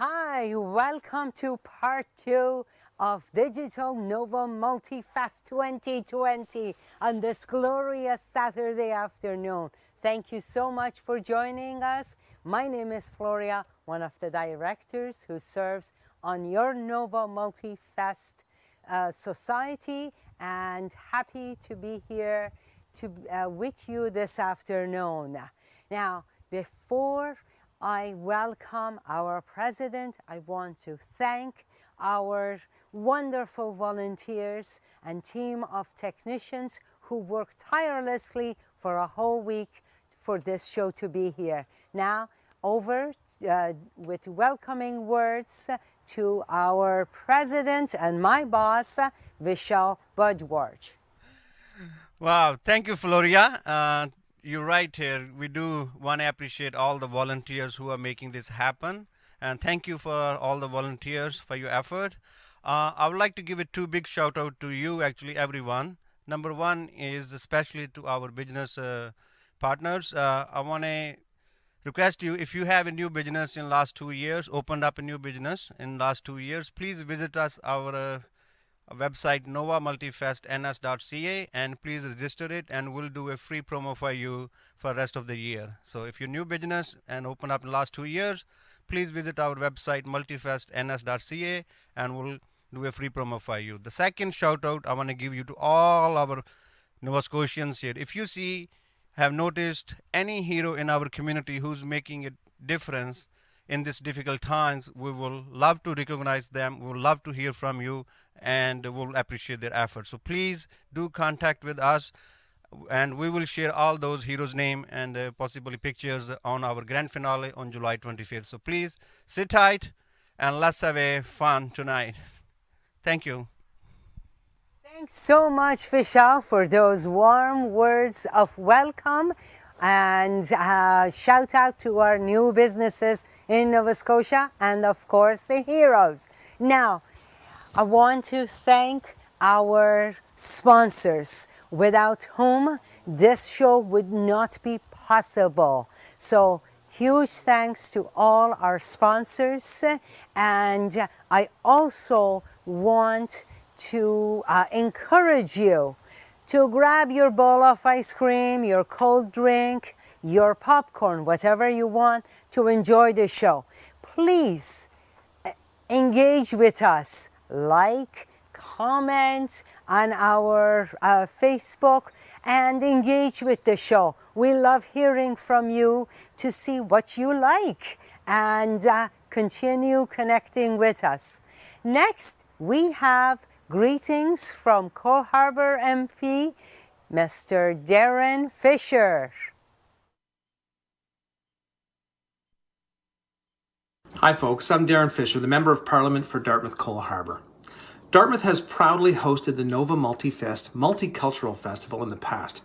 Hi, welcome to part 2 of Digital Nova Multifest 2020 on this glorious Saturday afternoon. Thank you so much for joining us. My name is Floria, one of the directors who serves on your Nova Multifest Society, and happy to be here with you this afternoon. Now, before I welcome our president, I want to thank our wonderful volunteers and team of technicians who worked tirelessly for a whole week for this show to be here. Now, over with welcoming words to our president and my boss, Vishal Bhardwaj. Wow, thank you, Floria. You're right here. We do want to appreciate all the volunteers who are making this happen. And thank you for all the volunteers for your effort. I would like to give a two big shout out to you, actually, everyone. Number one is especially to our business partners. I want to request you, if you have a new business in last 2 years, opened up a new business in last 2 years, please visit us, our website novamultifestns.ca, and please register it, and we'll do a free promo for you for the rest of the year. So if you're new business and open up in the last 2 years, please visit our website multifestns.ca, and we'll do a free promo for you. The second shout out I want to give you to all our Nova Scotians here. If you have noticed any hero in our community who's making a difference in these difficult times, we will love to recognize them. We will love to hear from you, and we'll appreciate their efforts. So please do contact with us, and we will share all those heroes' name and possibly pictures on our grand finale on July 25th. So please sit tight and let's have a fun tonight. Thank you. Thanks so much, Vishal, for those warm words of welcome. And shout out to our new businesses in Nova Scotia and, of course, the heroes. Now, I want to thank our sponsors, without whom this show would not be possible. So, huge thanks to all our sponsors. And I also want to encourage you to grab your bowl of ice cream, your cold drink, your popcorn, whatever you want to enjoy the show. Please engage with us. Like, comment on our Facebook, and engage with the show. We love hearing from you to see what you like, and continue connecting with us. Next, we have greetings from Cole Harbour MP, Mr. Darren Fisher. Hi folks, I'm Darren Fisher, the Member of Parliament for Dartmouth Cole Harbour. Dartmouth has proudly hosted the Nova Multifest Multicultural Festival in the past,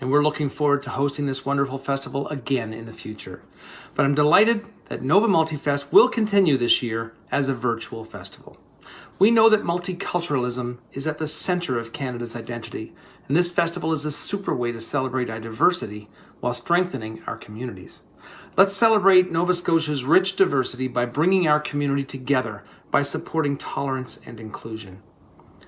and we're looking forward to hosting this wonderful festival again in the future. But I'm delighted that Nova Multifest will continue this year as a virtual festival. We know that multiculturalism is at the center of Canada's identity, and this festival is a super way to celebrate our diversity while strengthening our communities. Let's celebrate Nova Scotia's rich diversity by bringing our community together by supporting tolerance and inclusion.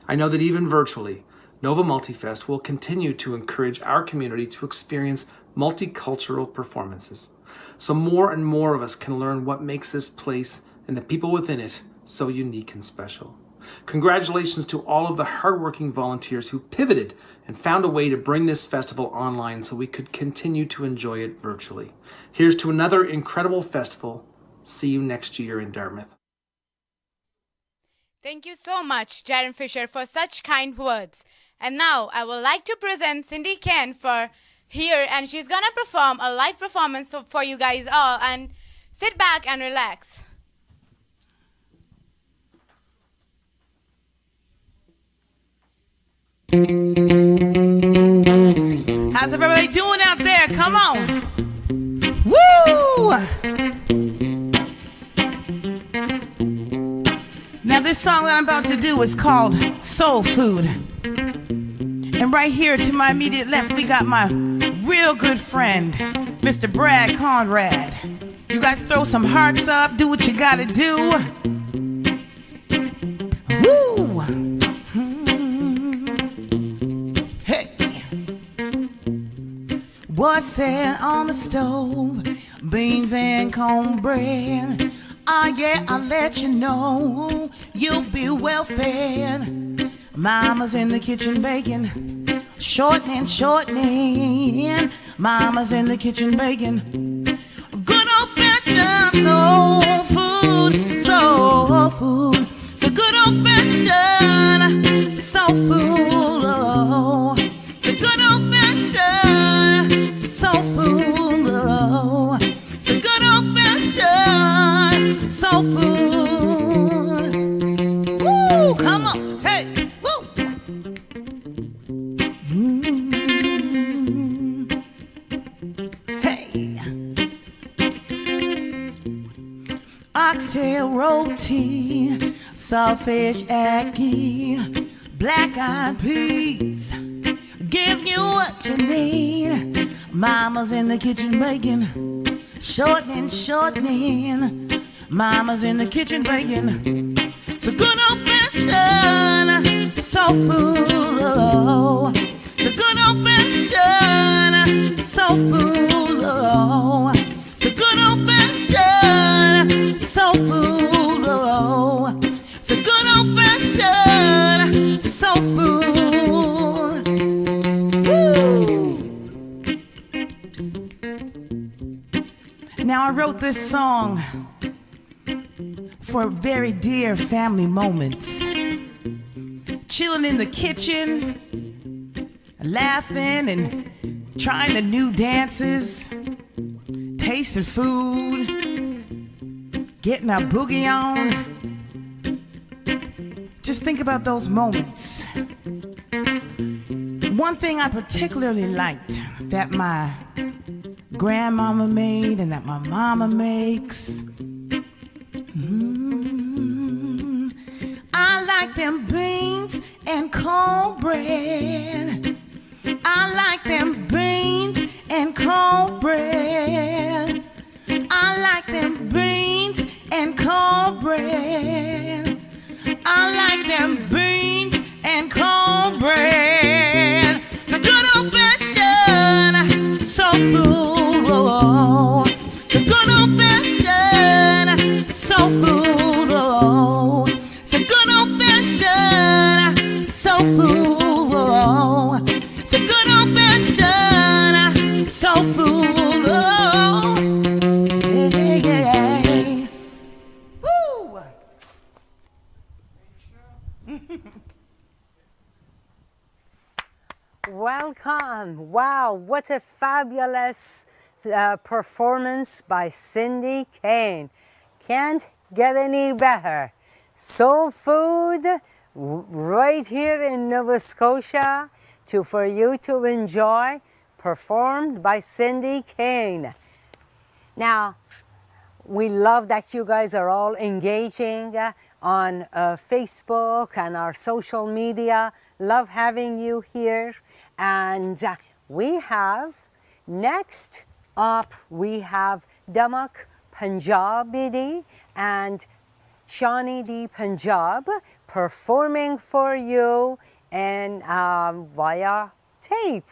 I know that even virtually, Nova Multifest will continue to encourage our community to experience multicultural performances, so more and more of us can learn what makes this place and the people within it so unique and special. Congratulations to all of the hardworking volunteers who pivoted and found a way to bring this festival online so we could continue to enjoy it virtually. Here's to another incredible festival. See you next year in Dartmouth. Thank you so much, Darren Fisher, for such kind words. And now I would like to present Cindy Ken for here, and she's gonna perform a live performance for you guys all, and sit back and relax. How's everybody doing out there? Come on. Woo! Now this song that I'm about to do is called Soul Food. And right here to my immediate left, we got my real good friend, Mr. Brad Conrad. You guys throw some hearts up, do what you gotta do. Woo! Hey! What's that on the stove? Beans and cornbread. Ah, yeah, I'll let you know. You'll be well fed. Mama's in the kitchen baking. Shortening, shortening. Mama's in the kitchen baking. Good old-fashioned soul food, soul food. It's a good old-fashioned soul food. Oh, it's a good old-fashioned soul food. Oh, it's a good old-fashioned soul food. Woo, come on, hey, woo. Hey. Oxtail roti, saltfish ackee, black-eyed peas, give you what you need. Mama's in the kitchen baking, shortening, shortening. Mama's in the kitchen baking. So good old-fashioned soul food. Oh, it's a good old-fashioned soul food. Oh, it's a good old-fashioned soul food. Oh, it's a good old-fashioned soul food. Woo! Now I wrote this song for very dear family moments. Chilling in the kitchen, laughing and trying the new dances, tasting food, getting our boogie on. Just think about those moments. One thing I particularly liked that my grandmama made and that my mama makes, I like them beans and cornbread. I like them beans and cornbread. I like them beans and cornbread. I like them beans and cornbread. It's a good old-fashioned soul food. Oh, it's a good old-fashioned soul food. Oh, it's a good old-fashioned soul food. Oh, it's a good old-fashioned soul food. Oh, yeah, yeah. Woo! Welcome. Wow, what a fabulous performance by Cindy Kane. Can't get any better. Soul food right here in Nova Scotia for you to enjoy, performed by Cindy Kane. Now, we love that you guys are all engaging on Facebook and our social media. Love having you here. And we have, next up, we have Damak Punjabi and Shawnee D Punjab performing for you and via tape.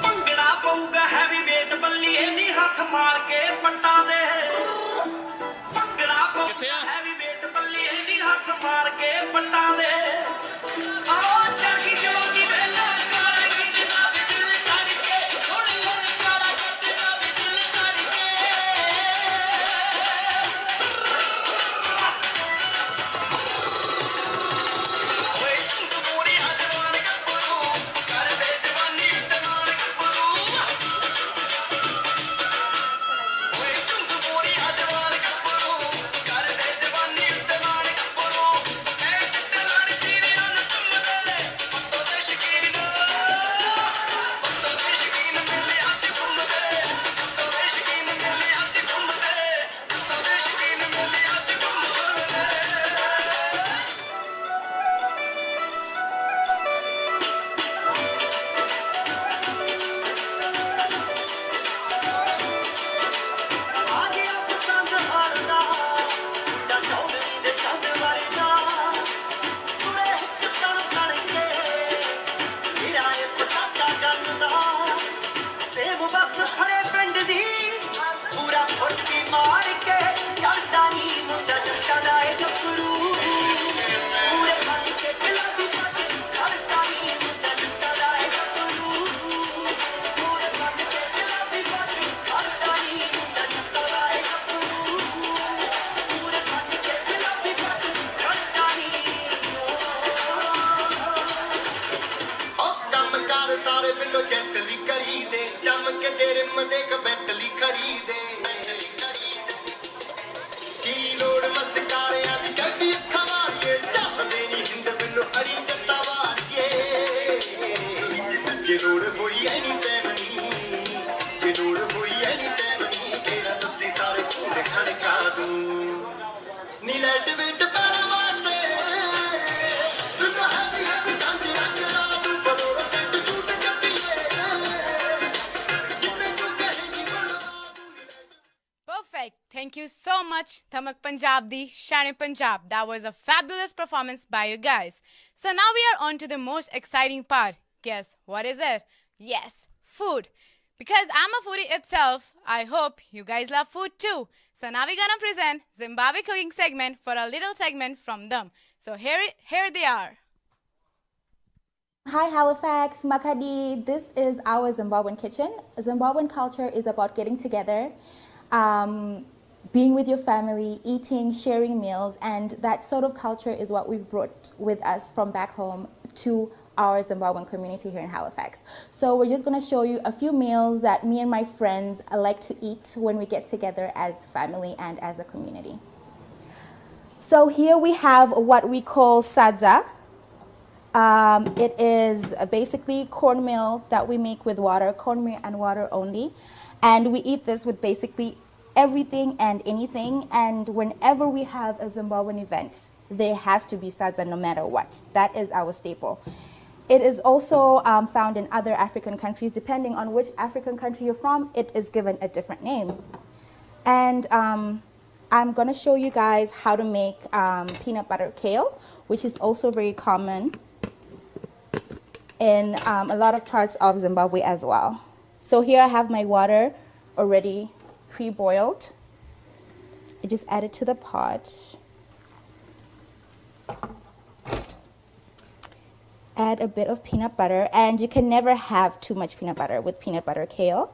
Bhangra ਪਊਗਾ heavy weight ਬੱਲੀਏ ਨੀ ਹੱਥ ਮਾਰ ਕੇ ਪੱਟਾਂ ਦੇ Perfect. Thank you so much, Thamak Punjab di Shane Punjab. That was a fabulous performance by you guys. So now we are on to the most exciting part. Guess what is it? Yes, food. Because I'm a foodie itself, I hope you guys love food too. So now we're gonna present Zimbabwe cooking segment for a little segment from them. So here they are. Hi Halifax, Makadi. This is our Zimbabwean kitchen. Zimbabwean culture is about getting together, being with your family, eating, sharing meals, and that sort of culture is what we've brought with us from back home to our Zimbabwean community here in Halifax. So we're just going to show you a few meals that me and my friends like to eat when we get together as family and as a community. So here we have what we call sadza. It is basically cornmeal that we make with water, cornmeal and water only. And we eat this with basically everything and anything. And whenever we have a Zimbabwean event, there has to be sadza no matter what. That is our staple. It is also found in other African countries. Depending on which African country you're from, it is given a different name. And I'm going to show you guys how to make peanut butter kale, which is also very common in a lot of parts of Zimbabwe as well. So here I have my water already pre-boiled. I just add it to the pot. Add a bit of peanut butter, and you can never have too much peanut butter with peanut butter kale.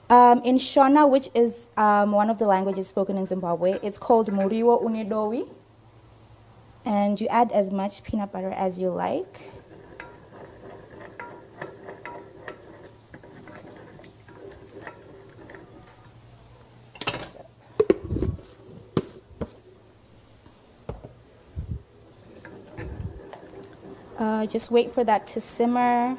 In Shona, which is one of the languages spoken in Zimbabwe, it's called muriwo unedowi. And you add as much peanut butter as you like. Just wait for that to simmer.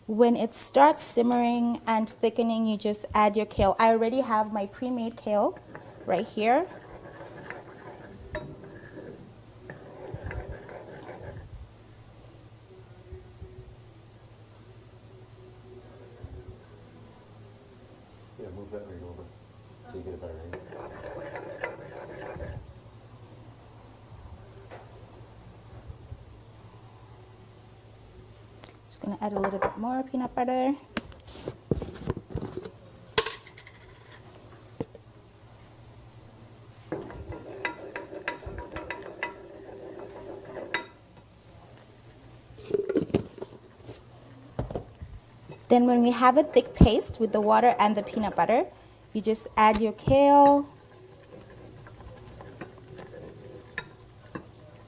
When it starts simmering and thickening, you just add your kale. I already have my pre-made kale right here. Yeah, move that ring over so you get a better angle. Just gonna add a little bit more peanut butter. Then when we have a thick paste with the water and the peanut butter, you just add your kale.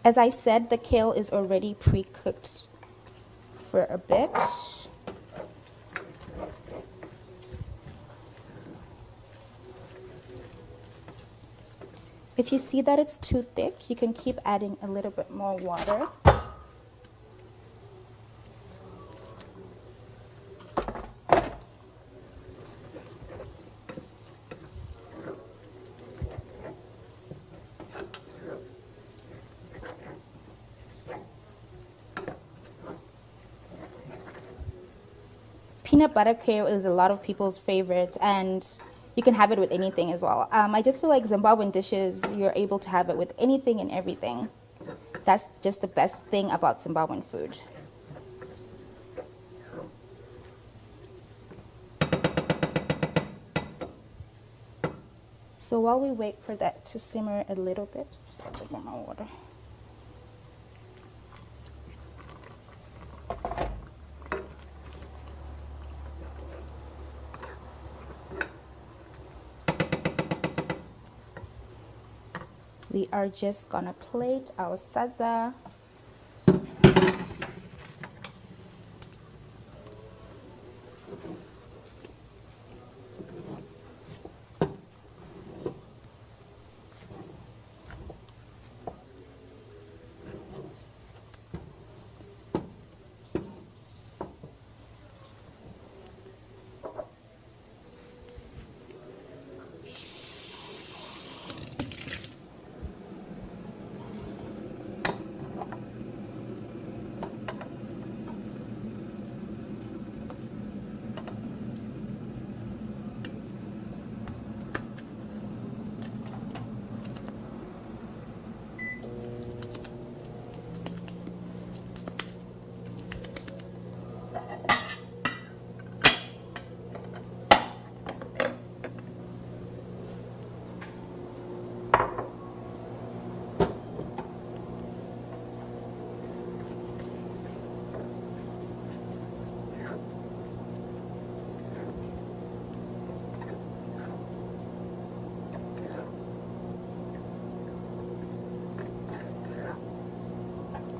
As I said, the kale is already pre-cooked for a bit. If you see that it's too thick, you can keep adding a little bit more water. Peanut butter kale is a lot of people's favorite, and you can have it with anything as well. I just feel like Zimbabwean dishes, you're able to have it with anything and everything. That's just the best thing about Zimbabwean food. So while we wait for that to simmer a little bit, just a little bit more water. we are just gonna plate our sadza.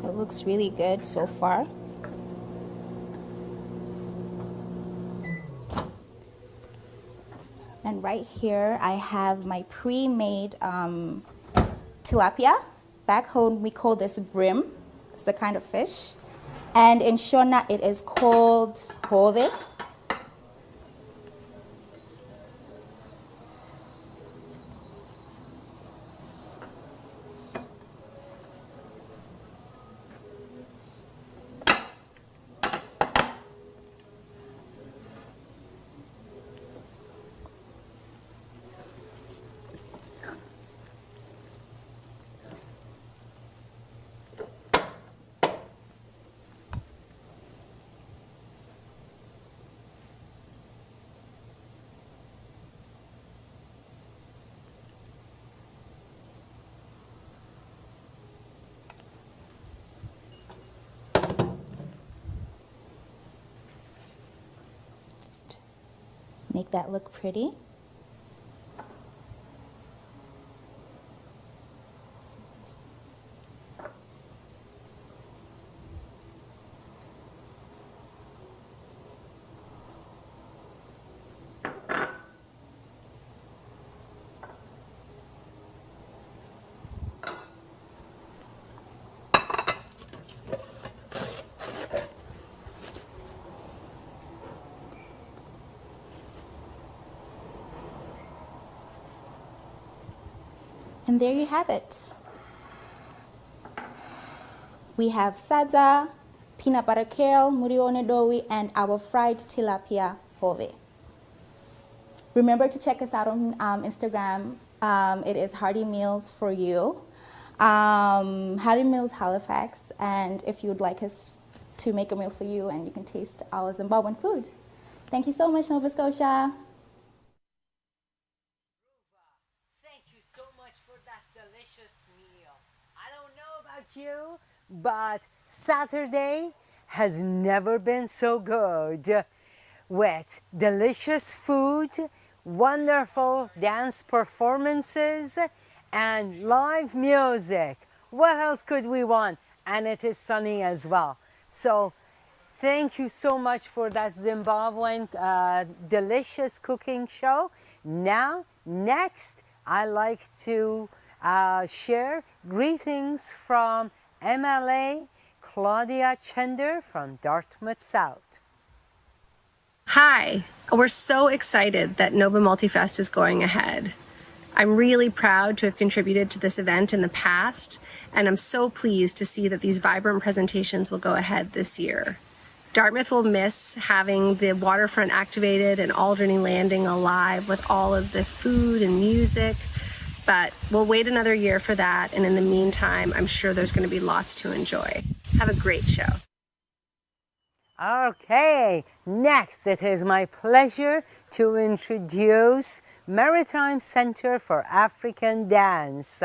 It looks really good so far. And right here, I have my pre-made tilapia. Back home, we call this brim. It's the kind of fish. And in Shona, it is called hove. Just make that look pretty. And there you have it. We have sadza, peanut butter kale, murione dowi, and our fried tilapia hove. Remember to check us out on Instagram. It is Hearty Meals for you. Hearty Meals Halifax. And if you would like us to make a meal for you, and you can taste our Zimbabwean food. Thank you so much, Nova Scotia. Thank you so much for that delicious meal. I don't know about you, but Saturday has never been so good. With delicious food, wonderful dance performances, and live music. What else could we want? And it is sunny as well. So thank you so much for that Zimbabwean delicious cooking show. Now, next, I like to share greetings from MLA Claudia Chender from Dartmouth South. Hi, we're so excited that Nova Multifest is going ahead. I'm really proud to have contributed to this event in the past, and I'm so pleased to see that these vibrant presentations will go ahead this year. Dartmouth will miss having the waterfront activated and Alderney Landing alive with all of the food and music, but we'll wait another year for that, and in the meantime, I'm sure there's going to be lots to enjoy. Have a great show. Okay, next it is my pleasure to introduce Maritime Center for African Dance.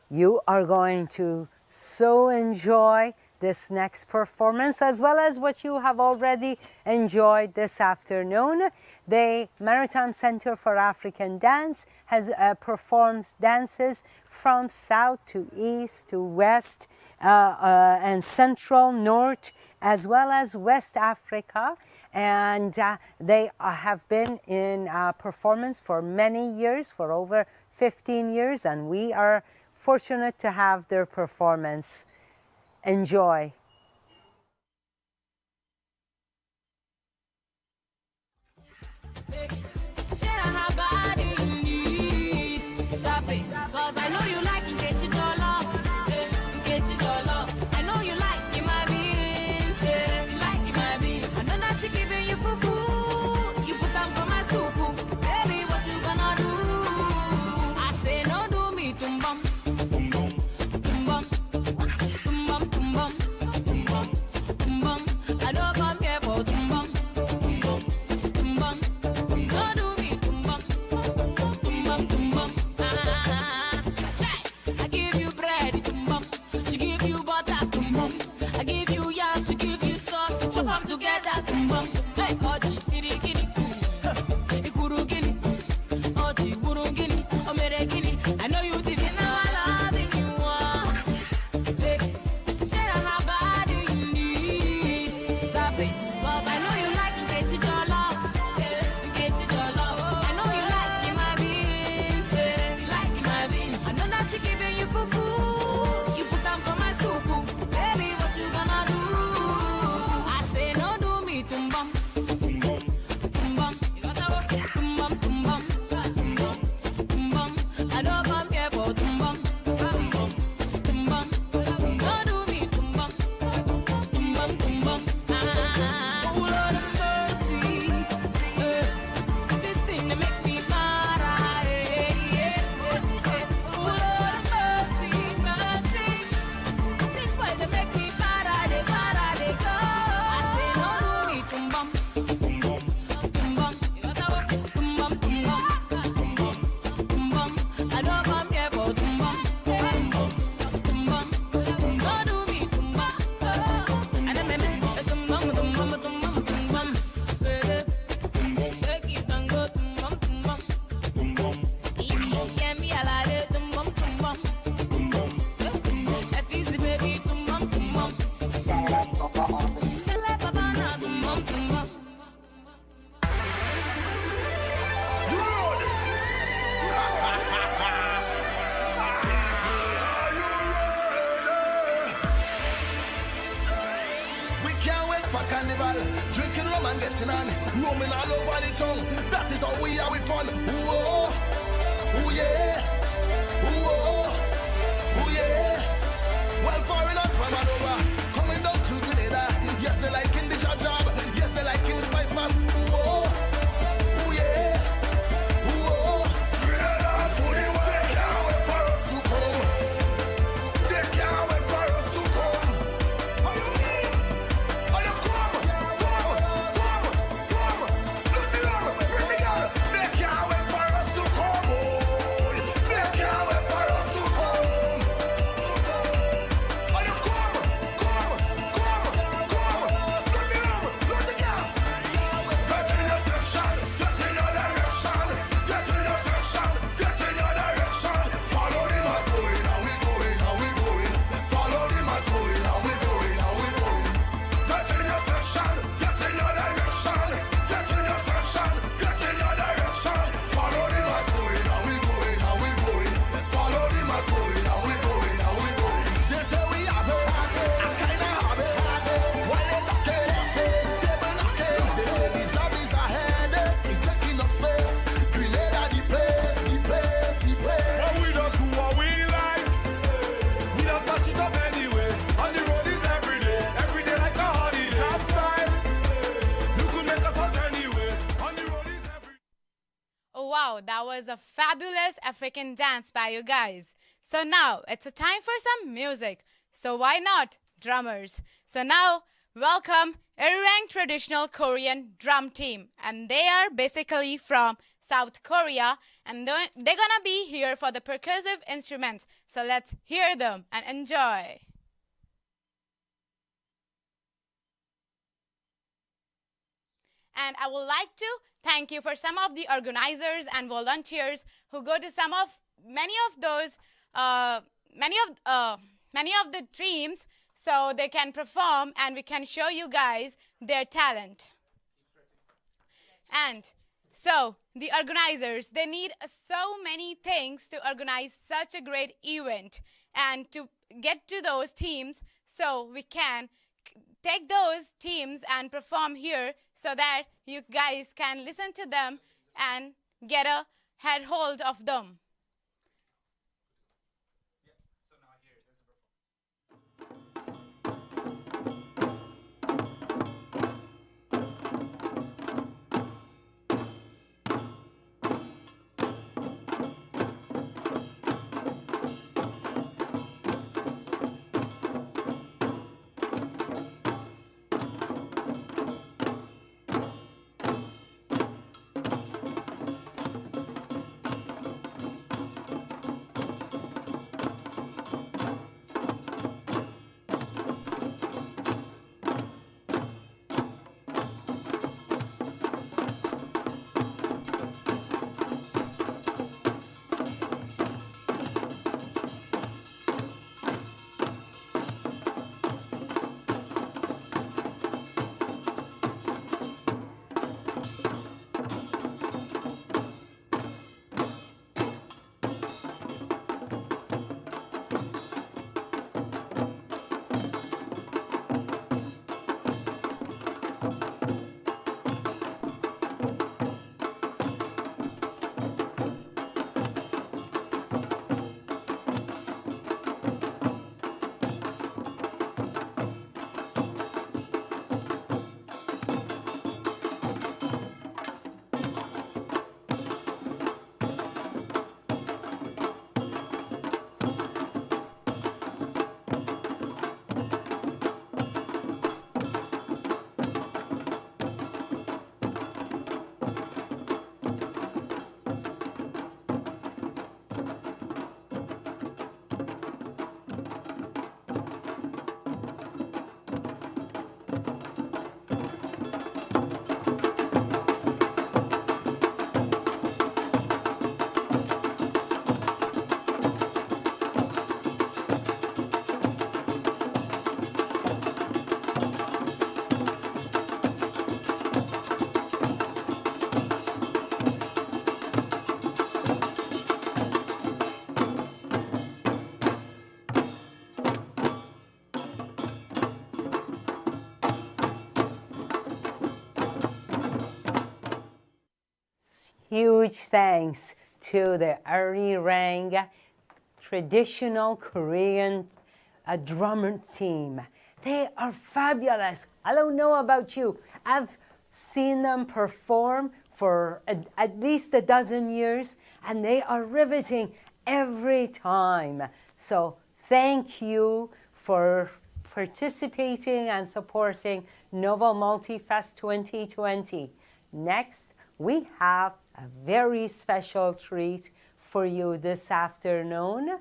You are going to so enjoy this next performance, as well as what you have already enjoyed this afternoon. The Maritime Center for African Dance has performs dances from south to east to west and central, north, as well as West Africa. And they have been in performance for many years, for over 15 years, and we are fortunate to have their performance. Enjoy. Drinking rum and getting on, roaming all over the tongue. That is how we are, we fun. Ooh, ooh yeah, ooh yeah. Well, foreigners from all over, coming down to Grenada. Yes, they like in the job. Yes, they like in Spice Mass. Ooh yeah, ooh. Grenada, fully well. They can't wait for us to come. They can't wait for us to come. How you mean? Oh, you come. Look me down, bring me girls. They can't wait for us to come. They can't wait for us to come. Oh, you come. Look me down, look the girls. Get in your section, get in your direction. Get in your section, get in your direction. Follow the mass going, and we going. Follow the mass going, and we going. Get in your section, get in your direction. Get in your section, get in your direction. Follow the mass going, and we going. Follow the mass going, and we going. They say we have it, I kinda have it. When they talking, table knocking. They say the job is ahead, it's taking up space. Grenada the place. And we just do what we like. We just mash it up anyway. On the road is every day like a honey shop style. You could make us out anyway. On the road is every Oh wow, that was a fabulous African dance by you guys. So now it's a time for some music. So why not drummers? So now welcome Irang traditional Korean drum team, and they are basically from South Korea, and they're gonna be here for the percussive instruments. So let's hear them and enjoy. And I would like to thank you for some of the organizers and volunteers who go to many of those, many of the teams, so they can perform and we can show you guys their talent. And so the organizers, they need so many things to organize such a great event and to get to those teams, so we can take those teams and perform here so that you guys can listen to them and get a head hold of them. Huge thanks to the Arirang traditional Korean drummer team. They are fabulous. I don't know about you. I've seen them perform for at least a dozen years, and they are riveting every time. So thank you for participating and supporting Nova Multifest 2020. Next, we have a very special treat for you this afternoon.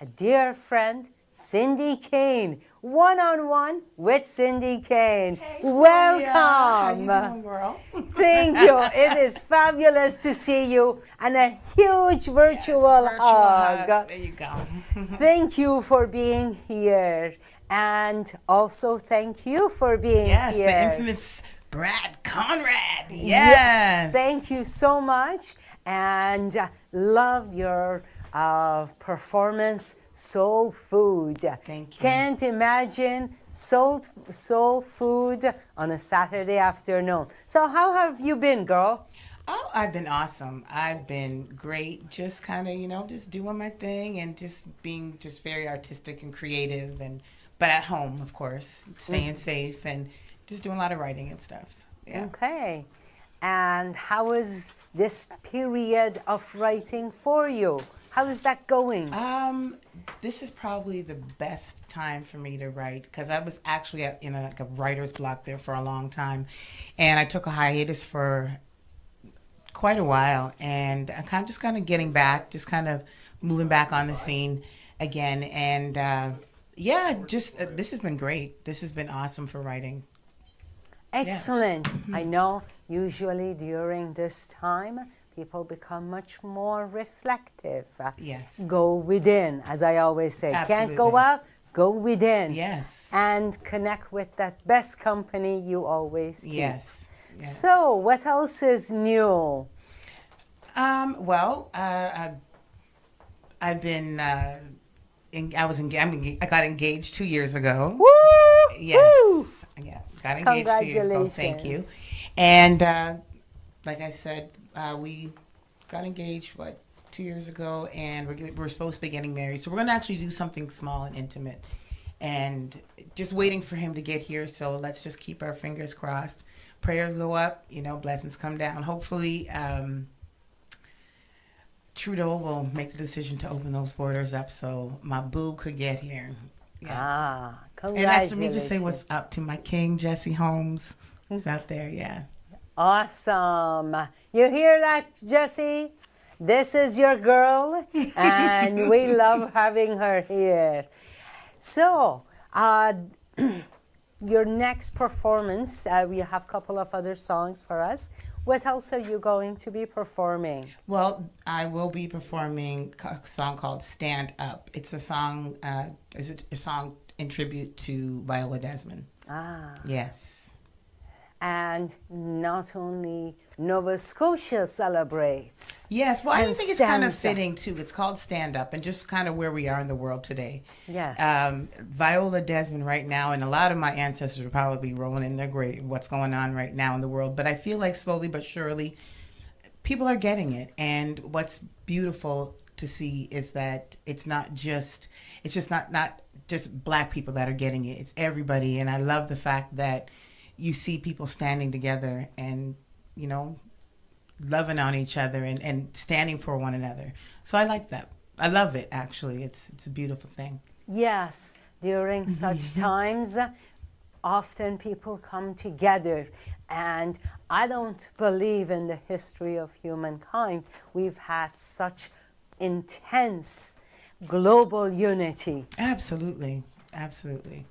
A dear friend, Cindy Kane, one-on-one with Cindy Kane. Welcome. How you doing, girl? Thank you. It is fabulous to see you, and a huge virtual hug. There you go. Thank you for being here, and also thank you for being Yes, here. the infamous Brad Conrad. Yes. Thank you so much, and loved your performance, Soul Food. Thank you. Can't imagine soul food on a Saturday afternoon. So how have you been, girl? Oh, I've been awesome. I've been great. Just kind of, just doing my thing and just being just very artistic and creative, but at home, of course, staying safe and just doing a lot of writing and stuff. Yeah. Okay. And how is this period of writing for you? How is that going? This is probably the best time for me to write because I was actually in like a writer's block there for a long time, and I took a hiatus for quite a while, and I'm just kind of getting back, just kind of moving back on the scene again, and this has been great. This has been awesome for writing. Excellent. I know usually during this time, people become much more reflective. Yes. Go within, as I always say. Can't go Absolutely. out, go within. Yes. And connect with that best company you always keep. Yes. Yes. So, what else is new? Well, I've been. I got engaged 2 years ago. Woo! Yes. Yeah. Got engaged 2 years ago. Thank you. Congratulations. And like I said, we got engaged 2 years ago, and we're supposed to be getting married. So we're gonna actually do something small and intimate, and just waiting for him to get here. So let's just keep our fingers crossed. Prayers go up, blessings come down. Hopefully, Trudeau will make the decision to open those borders up so my boo could get here. Yes. Ah, And congratulations. actually, just say what's up to my king, Jesse Holmes, who's out there. Yeah. Awesome. You hear that, Jessie? This is your girl, and we love having her here. So, your next performance, we have a couple of other songs for us. What else are you going to be performing? Well, I will be performing a song called "Stand Up." It's a song. Is a song in tribute to Viola Desmond. Ah. Yes. And not only Nova Scotia celebrates. Yes. Well, I and think it's kind of stands up. fitting too. It's called "Stand Up," and just kind of where we are in the world today. Yes. Viola Desmond right now, and a lot of my ancestors would probably be rolling in their grave. What's going on right now in the world? But I feel like slowly but surely, people are getting it. And what's beautiful to see is that it's not just Black people that are getting it. It's everybody. And I love the fact that you see people standing together and, loving on each other and standing for one another. So I like that. I love it, actually. It's a beautiful thing. Yes, during such times, often people come together. And I don't believe in the history of humankind we've had such intense global unity. Absolutely. Absolutely.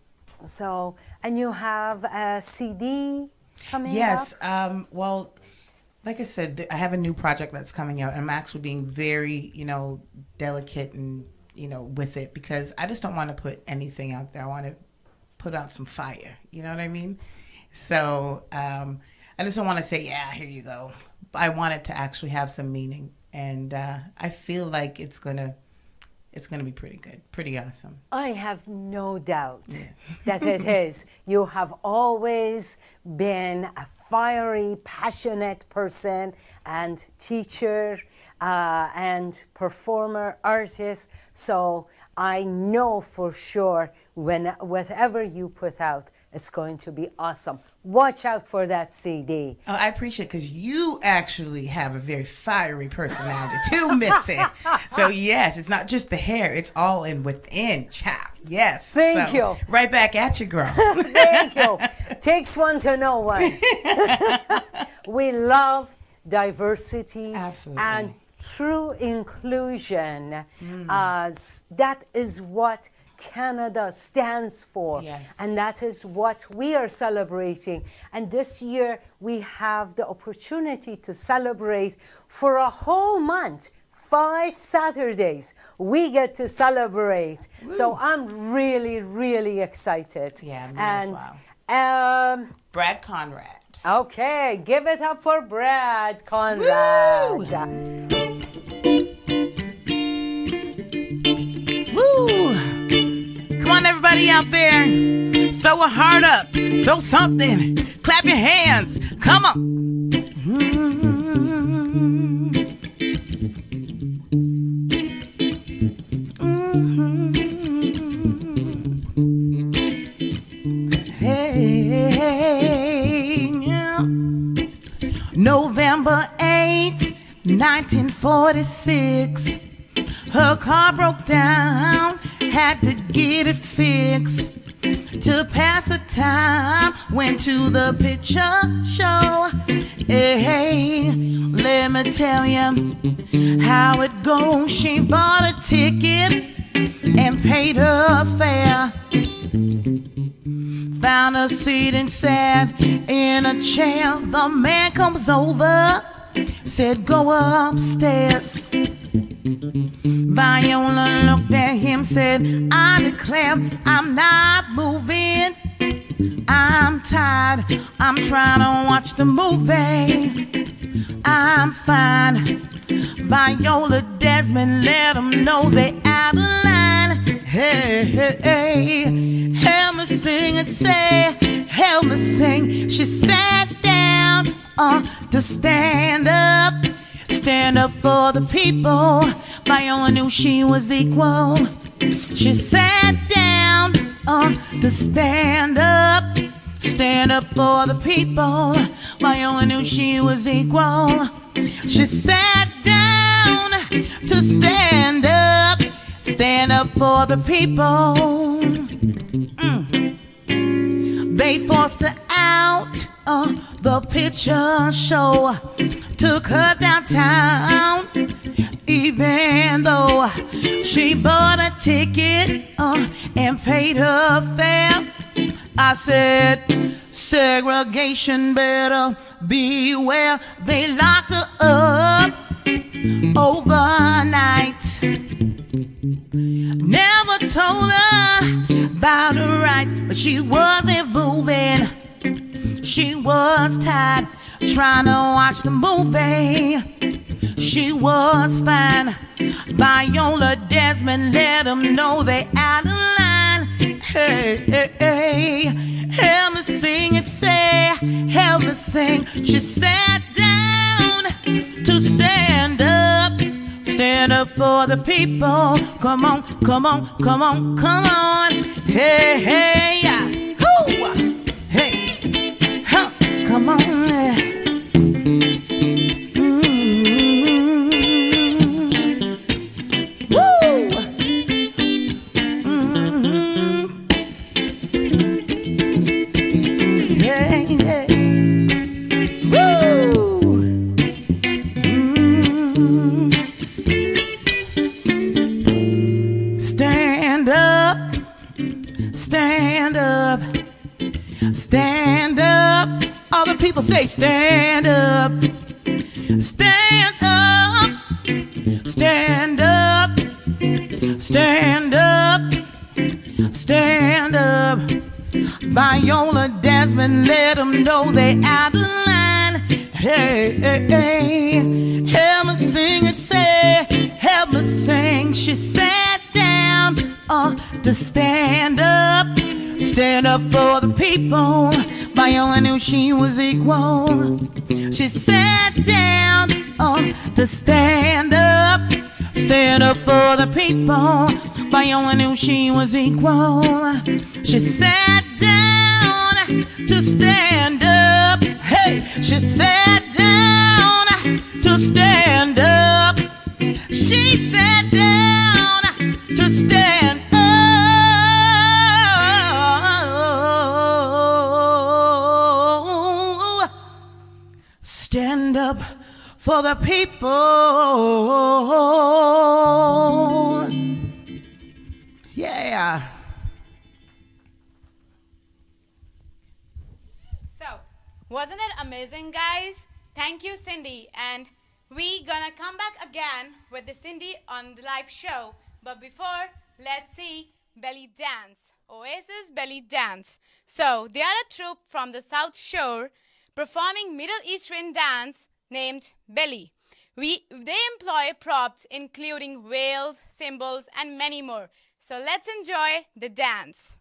So, and you have a CD coming Yes. up? Well, like I said, I have a new project that's coming out, and I'm actually being very, delicate and, with it, because I just don't want to put anything out there. I want to put out some fire. You know what I mean? So I just don't want to say, yeah, here you go. I want it to actually have some meaning, and I feel like it's gonna be pretty good, pretty awesome. I have no doubt that it is. You have always been a fiery, passionate person and teacher and performer, artist. So I know for sure whatever you put out, it's going to be awesome. Watch out for that CD. Oh, I appreciate it, because you actually have a very fiery personality too, Missy. So yes, it's not just the hair; it's all in within. Child, yes. Thank So, you. Right back at you, girl. Thank you. Takes one to know one. We love diversity Absolutely. and true inclusion. As that is what Canada stands for. Yes. And that is what we are celebrating. And this year we have the opportunity to celebrate for a whole month. 5 Saturdays we get to celebrate. So I'm really, really excited. Yeah, me and, as well. Brad Conrad. Okay, give it up for Brad Conrad. Woo! Come on, everybody out there. Throw a heart up. Throw something. Clap your hands. Come on. Hey, November 8th, 1946. Her car broke down, had to get it fixed. To pass the time, went to the picture show. Hey, let me tell you how it goes. She bought a ticket and paid her fare. found a seat and sat in a chair. The man comes over, said, go upstairs. Viola looked at him, said, I declare I'm not moving. I'm tired, I'm trying to watch the movie. I'm fine. Viola Desmond let them know they out of line. Hey, hey, hey, help me sing and say, help me sing. She sat down to stand up for the people. Viola knew she was equal. She sat down to stand up for the people. Viola knew she was equal. She sat down to stand up for the people. They forced her out the picture show, took her downtown, even though she bought a ticket and paid her fare. I said, segregation better beware. They locked her up overnight. Never told her about her rights, but she wasn't moving. She was tired trying to watch the movie. She was fine. Viola Desmond let them know they out of line. Hey, hey, hey, help me sing and say, help me sing. She sat down to stand up for the people. Come on, come on, come on, come on. Hey, hey, yeah. Hoo! Hey, huh, come on. Stand up. All the people say stand up. Stand up. Stand up. Stand up. Stand up. Viola Desmond let them know they out of line. Hey, hey, hey, help me sing and say, help me sing. She sat down to stand up for the people. Viola knew she was equal. She sat down to stand up for the people. Viola knew she was equal. She sat down to stand up. Hey, she sat down to stand up. She sat down to stand up. Stand up for the people. Yeah. So, wasn't it amazing, guys? Thank you, Cindy. And we gonna come back again with the Cindy on the live show. But before, let's see Belly Dance. Oasis Belly Dance. So, they are a troupe from the South Shore performing Middle Eastern dance named Belly. They employ props including whales, cymbals, and many more. So let's enjoy the dance.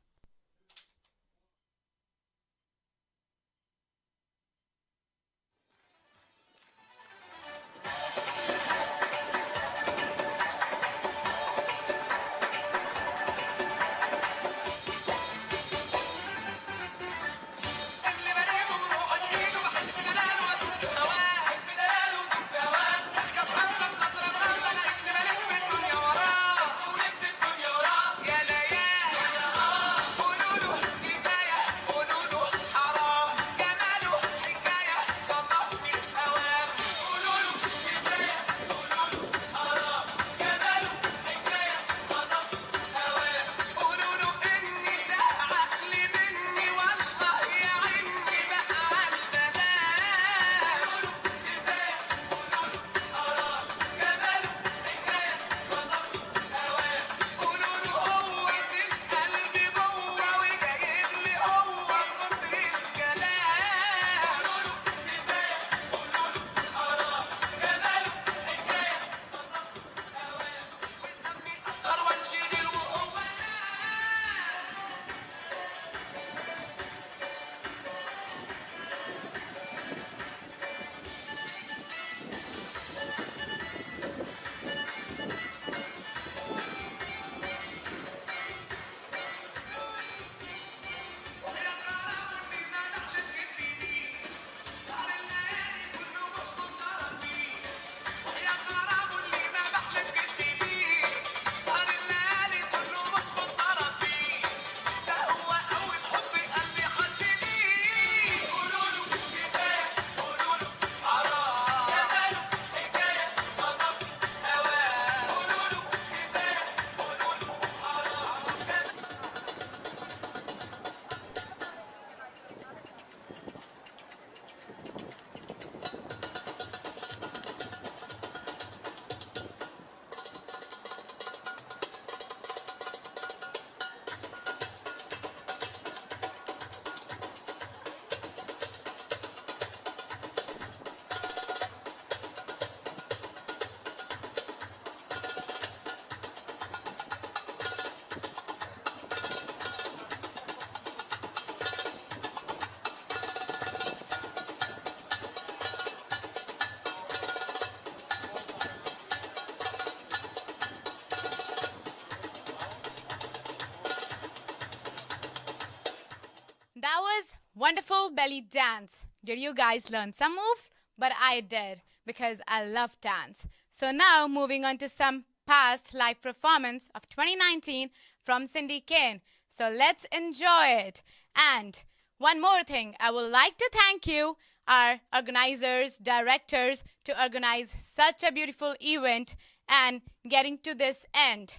wonderful belly dance. Did you guys learn some moves? But I did because I love dance. So now moving on to some past live performance of 2019 from Cindy Kane. So let's enjoy it. And one more thing, I would like to thank you, our organizers, directors, to organize such a beautiful event and getting to this end.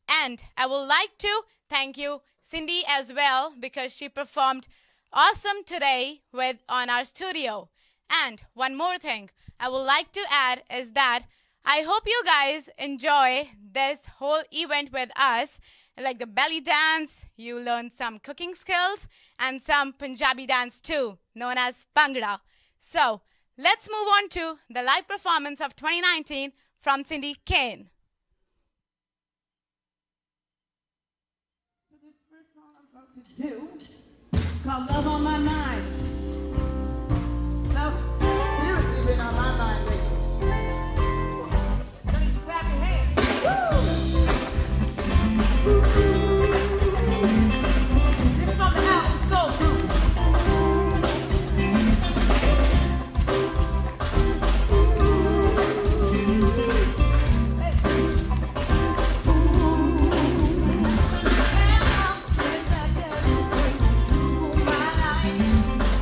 And I would like to thank you, Cindy, as well, because she performed awesome today on our studio. And one more thing I would like to add is that I hope you guys enjoy this whole event with us. Like the belly dance, you learn some cooking skills and some Punjabi dance too, known as Bhangra. So let's move on to the live performance of 2019 from Cindy Kane. So this first song I'm going to do is called Love on My Mind. Love seriously been on my mind lately. So you clap your hands. This is from the album Soul Food. Since I got into my life.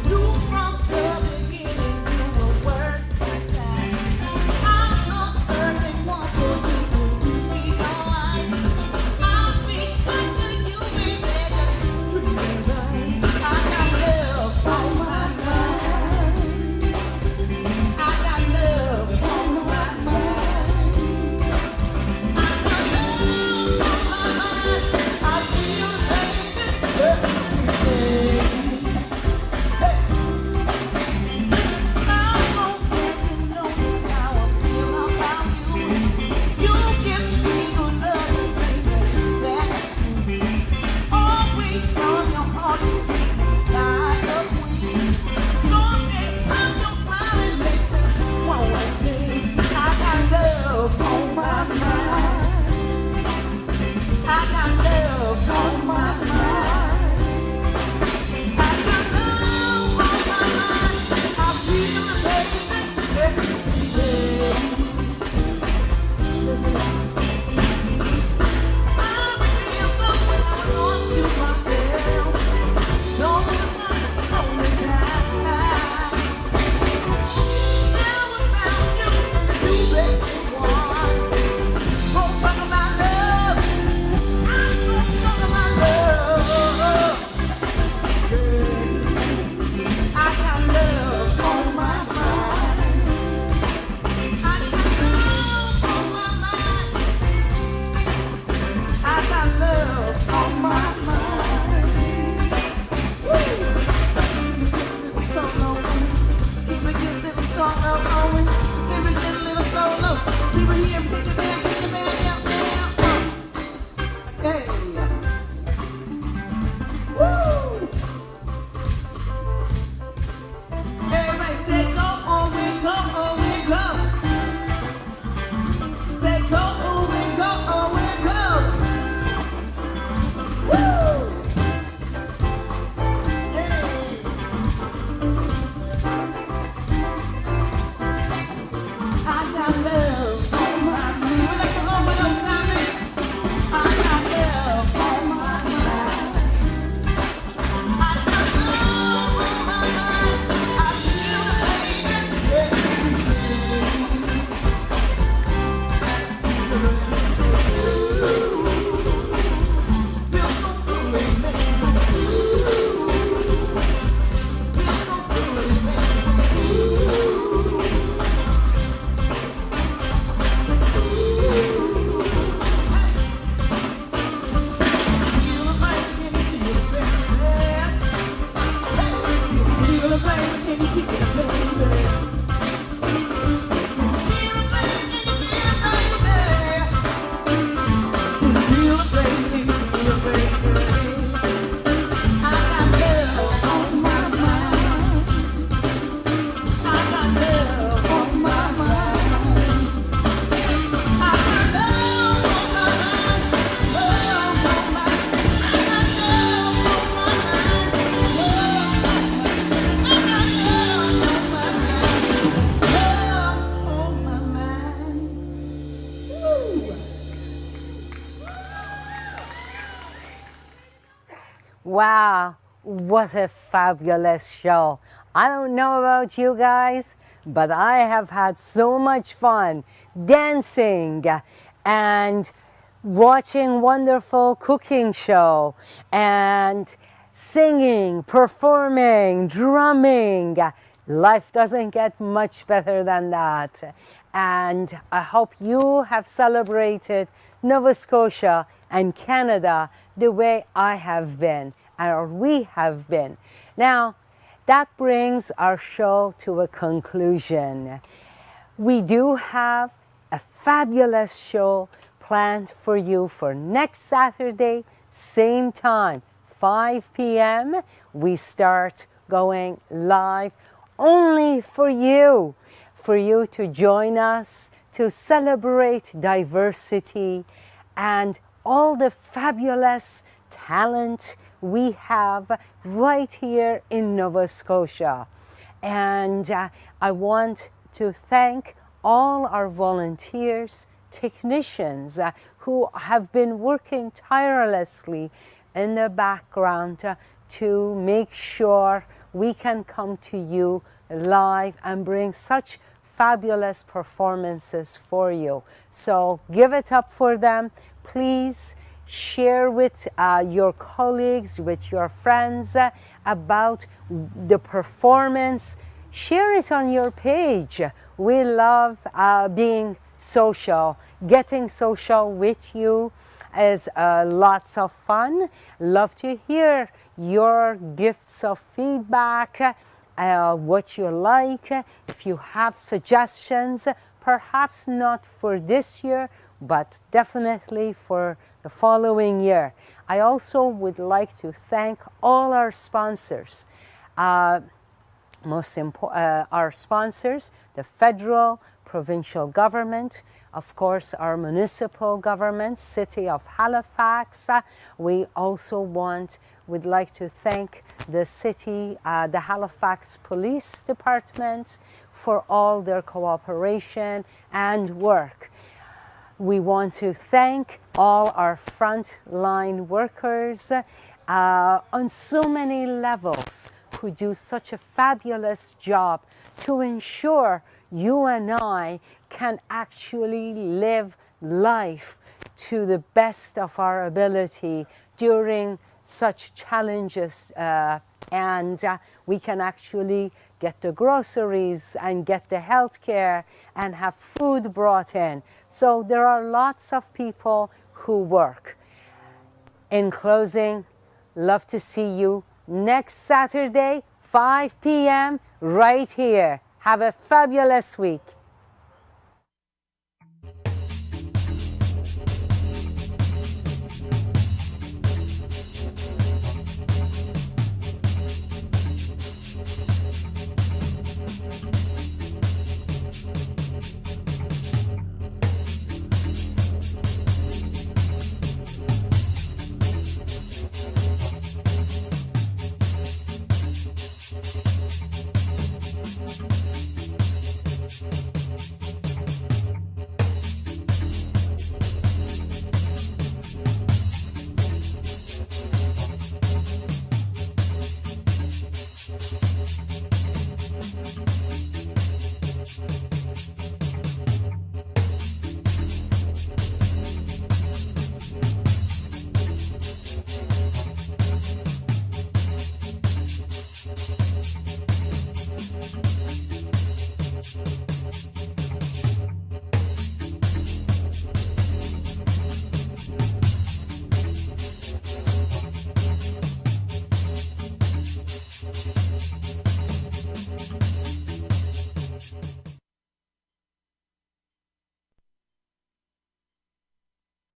Wow, what a fabulous show. I don't know about you guys, but I have had so much fun dancing and watching wonderful cooking show and singing, performing, drumming. Life doesn't get much better than that. And I hope you have celebrated Nova Scotia and Canada the way I have been, or we have been. Now, that brings our show to a conclusion. We do have a fabulous show planned for you for next Saturday, same time, 5 p.m. We start going live only for you to join us to celebrate diversity and all the fabulous talent we have right here in Nova Scotia. And I want to thank all our volunteers, technicians who have been working tirelessly in the background to make sure we can come to you live and bring such fabulous performances for you. So give it up for them. Please share with your colleagues, with your friends about the performance. Share it on your page. We love being social. Getting social with you is lots of fun. Love to hear your gifts of feedback, what you like. If you have suggestions, perhaps not for this year, but definitely for the following year. I also would like to thank all our sponsors. Our sponsors, the federal, provincial government, of course, our municipal government, City of Halifax. We also would like to thank the city, the Halifax Police Department for all their cooperation and work. We want to thank all our frontline workers on so many levels who do such a fabulous job to ensure you and I can actually live life to the best of our ability during such challenges, and we can actually get the groceries and get the health care and have food brought in. So there are lots of people who work. In closing, love to see you next Saturday, 5 p.m. right here. Have a fabulous week.